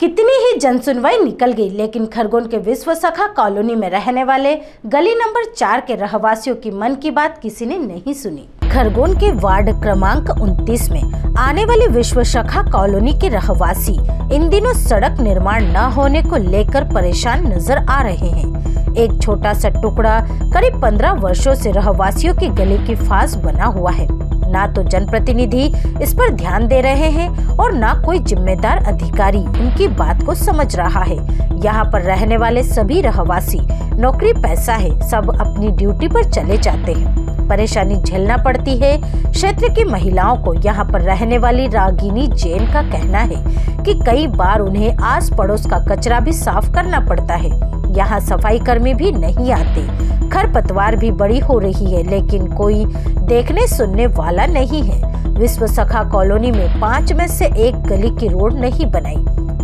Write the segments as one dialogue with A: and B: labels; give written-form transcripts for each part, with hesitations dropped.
A: कितनी ही जनसुनवाई निकल गई, लेकिन खरगोन के विश्व सखा कॉलोनी में रहने वाले गली नंबर 4 के रहवासियों की मन की बात किसी ने नहीं सुनी। खरगोन के वार्ड क्रमांक 29 में आने वाली विश्व सखा कॉलोनी के रहवासी इन दिनों सड़क निर्माण न होने को लेकर परेशान नजर आ रहे हैं। एक छोटा सा टुकड़ा करीब 15 वर्षों से रहवासियों की गली की फांस बना हुआ है। ना तो जनप्रतिनिधि इस पर ध्यान दे रहे हैं और ना कोई जिम्मेदार अधिकारी उनकी बात को समझ रहा है। यहाँ पर रहने वाले सभी रहवासी नौकरी पैसा है, सब अपनी ड्यूटी पर चले जाते हैं। परेशानी झेलना पड़ती है। क्षेत्र की महिलाओं को यहाँ पर रहने वाली रागिनी जैन का कहना है कि कई बार उन्हें आस पड़ोस का कचरा भी साफ करना पड़ता है। यहाँ सफाई कर्मी भी नहीं आते। खरपतवार भी बड़ी हो रही है, लेकिन कोई देखने सुनने वाला नहीं है। विश्व सखा कॉलोनी में 5 में से एक गली की रोड नहीं बनाई।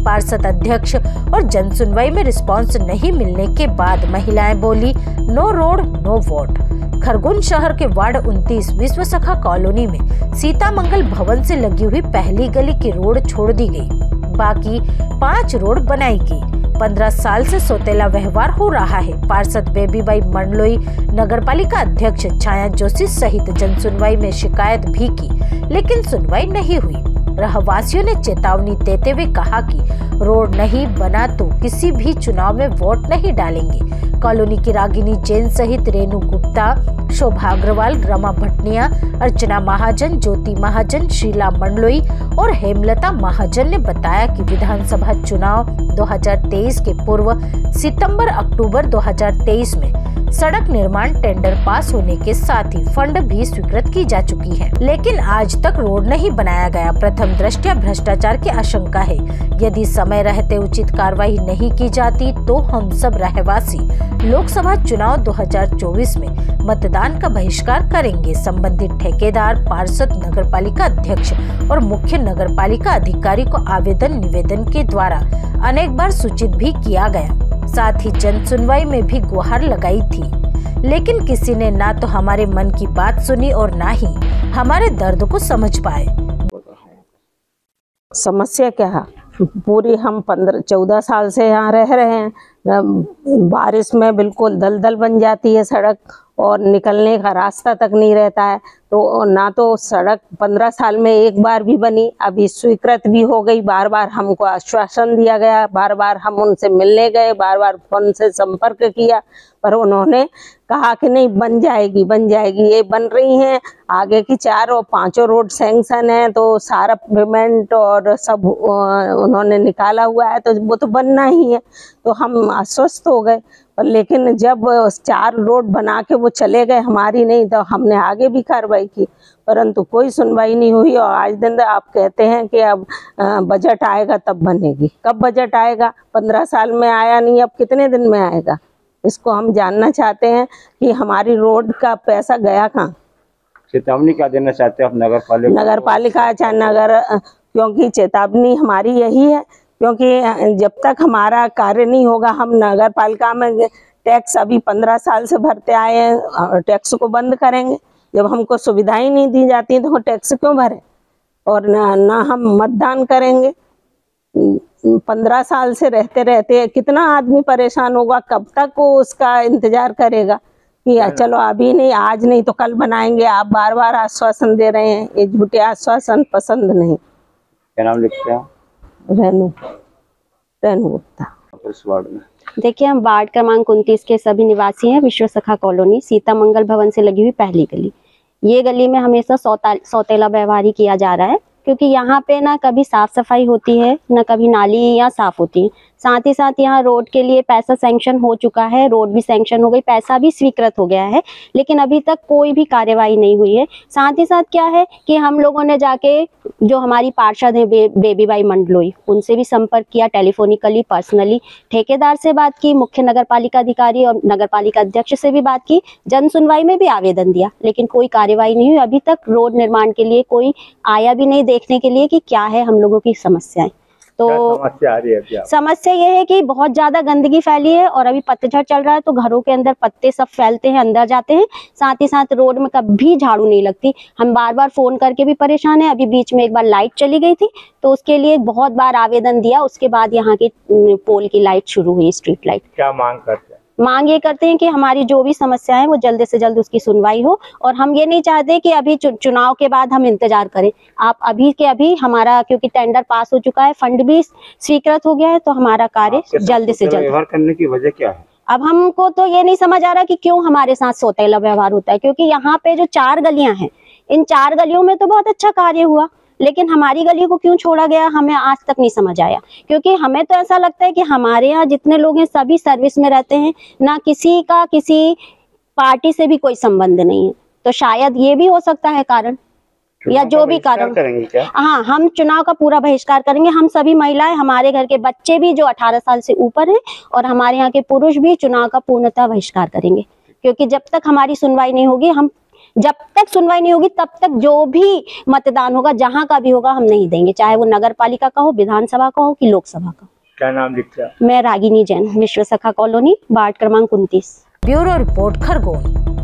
A: पार्षद अध्यक्ष और जनसुनवाई में रिस्पांस नहीं मिलने के बाद महिलाएं बोली, no road no vote. Khargone शहर के वार्ड 29 विश्व सखा कॉलोनी में सीता मंगल भवन से लगी हुई पहली गली की रोड छोड़ दी गई, बाकी 5 रोड बनाई गई। 15 साल से सौतेला व्यवहार हो रहा है। पार्षद बेबीबाई मंडलोई, नगरपालिका अध्यक्ष छाया जोशी सहित जनसुनवाई में शिकायत भी की, लेकिन सुनवाई नहीं हुई। रहवासियों ने चेतावनी देते हुए कहा कि रोड नहीं बना तो किसी भी चुनाव में वोट नहीं डालेंगे। कॉलोनी की रागिनी जैन सहित रेणु गुप्ता, शोभा अग्रवाल, रमा भटनिया, अर्चना महाजन, ज्योति महाजन, शीला मंडलोई और हेमलता महाजन ने बताया कि विधानसभा चुनाव 2023 के पूर्व सितंबर-अक्टूबर 2023 में सड़क निर्माण टेंडर पास होने के साथ ही फंड भी स्वीकृत की जा चुकी है, लेकिन आज तक रोड नहीं बनाया गया। प्रथम दृष्टया भ्रष्टाचार की आशंका है। यदि समय रहते उचित कार्रवाई नहीं की जाती तो हम सब रहवासी लोकसभा चुनाव 2024 में मतदान का बहिष्कार करेंगे। संबंधित ठेकेदार, पार्षद, नगरपालिका अध्यक्ष और मुख्य नगरपालिका अधिकारी को आवेदन निवेदन के द्वारा अनेक बार सूचित भी किया गया। साथ ही जन सुनवाई में भी गुहार लगाई थी, लेकिन किसी ने ना तो हमारे मन की बात सुनी और ना ही हमारे दर्द को समझ पाए।
B: समस्या क्या है? पूरी हम 14 साल से यहाँ रह रहे हैं। बारिश में बिल्कुल दलदल बन जाती है सड़क और निकलने का रास्ता तक नहीं रहता है। तो ना तो सड़क 15 साल में एक बार भी बनी, अभी स्वीकृत भी हो गई। बार बार हमको आश्वासन दिया गया, बार बार हम उनसे मिलने गए, बार बार फोन से संपर्क किया, पर उन्होंने कहा कि नहीं बन जाएगी बन जाएगी। ये बन रही हैं, आगे की 4 और 5 रोड सैंक्शन है, तो सारा पेमेंट और सब उन्होंने निकाला हुआ है, तो वो तो बनना ही है। तो हम आश्वस्त हो गए, लेकिन जब 4 रोड बना के वो चले गए, हमारी नहीं, तो हमने आगे भी कार्रवाई की, परंतु कोई सुनवाई नहीं हुई। और आज दिन आप कहते हैं कि अब बजट आएगा तब बनेगी। कब बजट आएगा? 15 साल में आया नहीं, अब कितने दिन में आएगा? इसको हम जानना चाहते हैं कि हमारी रोड का पैसा गया कहाँ।
C: चेतावनी क्या देना चाहते हैं आप
B: नगरपालिका चाहे नगर? क्योंकि चेतावनी हमारी यही है, क्योंकि जब तक हमारा कार्य नहीं होगा, हम नगर पालिका में टैक्स अभी 15 साल से भरते आए हैं, टैक्स को बंद करेंगे। जब हमको सुविधाएं नहीं दी जाती तो हम टैक्स क्यों भरें? और ना हम मतदान करेंगे। 15 साल से रहते रहते कितना आदमी परेशान होगा, कब तक वो उसका इंतजार करेगा कि चलो अभी नहीं, आज नहीं तो कल बनाएंगे। आप बार बार आश्वासन दे रहे हैं, ये झूठे आश्वासन पसंद नहीं।
C: क्या नाम लिखते हैं?
B: रेणु गुप्ता।
C: इस वार्ड में
D: देखिए, हम वार्ड क्रमांक 29 के सभी निवासी हैं। विश्व सखा कॉलोनी सीता मंगल भवन से लगी हुई पहली गली। ये गली में हमेशा सौतेला व्यवहार ही किया जा रहा है, क्योंकि यहाँ पे ना कभी साफ सफाई होती है, ना कभी नाली या साफ होती है। साथ ही साथ यहाँ रोड के लिए पैसा सैंक्शन हो चुका है, रोड भी सैंक्शन हो गई, पैसा भी स्वीकृत हो गया है, लेकिन अभी तक कोई भी कार्यवाही नहीं हुई है। साथ ही साथ क्या है कि हम लोगों ने जाके जो हमारी पार्षद है बेबीबाई मंडलोई, उनसे भी संपर्क किया, टेलीफोनिकली, पर्सनली, ठेकेदार से बात की, मुख्य नगरपालिका अधिकारी और नगरपालिका अध्यक्ष से भी बात की, जन सुनवाई में भी आवेदन दिया, लेकिन कोई कार्यवाही नहीं हुई। अभी तक रोड निर्माण के लिए कोई आया भी नहीं देखने के लिए कि क्या है हम लोगों की समस्याएं। तो
C: समस्या आ रही है अभी?
D: समस्या ये है कि बहुत ज्यादा गंदगी फैली है और अभी पतझड़ चल रहा है तो घरों के अंदर पत्ते सब फैलते हैं, अंदर जाते हैं। साथ ही साथ रोड में कभी झाड़ू नहीं लगती। हम बार बार फोन करके भी परेशान है। अभी बीच में एक बार लाइट चली गई थी तो उसके लिए बहुत बार आवेदन दिया, उसके बाद यहाँ की पोल की लाइट शुरू हुई, स्ट्रीट लाइट।
C: क्या मांग करते हैं?
D: मांग ये करते हैं कि हमारी जो भी समस्या है वो जल्द से जल्द उसकी सुनवाई हो, और हम ये नहीं चाहते कि अभी चुनाव के बाद हम इंतजार करें। आप अभी के अभी हमारा, क्योंकि टेंडर पास हो चुका है, फंड भी स्वीकृत हो गया है, तो हमारा कार्य जल्द से जल्द।
C: व्यवहार करने की वजह क्या है?
D: अब हमको तो ये नहीं समझ आ रहा कि क्यों हमारे साथ सौतेला व्यवहार होता है, क्योंकि यहाँ पे जो 4 गलियां हैं, इन 4 गलियों में तो बहुत अच्छा कार्य हुआ, लेकिन हमारी गली को क्यों छोड़ा गया हमें आज तक नहीं समझ आया। क्योंकि हमें तो ऐसा लगता है कि हमारे यहाँ जितने लोग हैं सभी सर्विस में रहते हैं, ना किसी का किसी पार्टी से भी कोई संबंध नहीं है, तो शायद ये भी हो सकता है कारण, या जो भी कारण
C: करेंगे क्या?
D: हाँ, हम चुनाव का पूरा बहिष्कार करेंगे। हम सभी महिलाएं, हमारे घर के बच्चे भी जो 18 साल से ऊपर हैं, और हमारे यहाँ के पुरुष भी चुनाव का पूर्णतः बहिष्कार करेंगे। क्योंकि जब तक हमारी सुनवाई नहीं होगी, जब तक सुनवाई नहीं होगी तब तक जो भी मतदान होगा, जहां का भी होगा, हम नहीं देंगे, चाहे वो नगर पालिका का हो, विधानसभा का हो कि लोकसभा का।
C: क्या नाम लिखते हैं?
D: मैं रागिनी जैन, विश्व सखा कॉलोनी, वार्ड क्रमांक 29।
A: Bureau report, Khargone.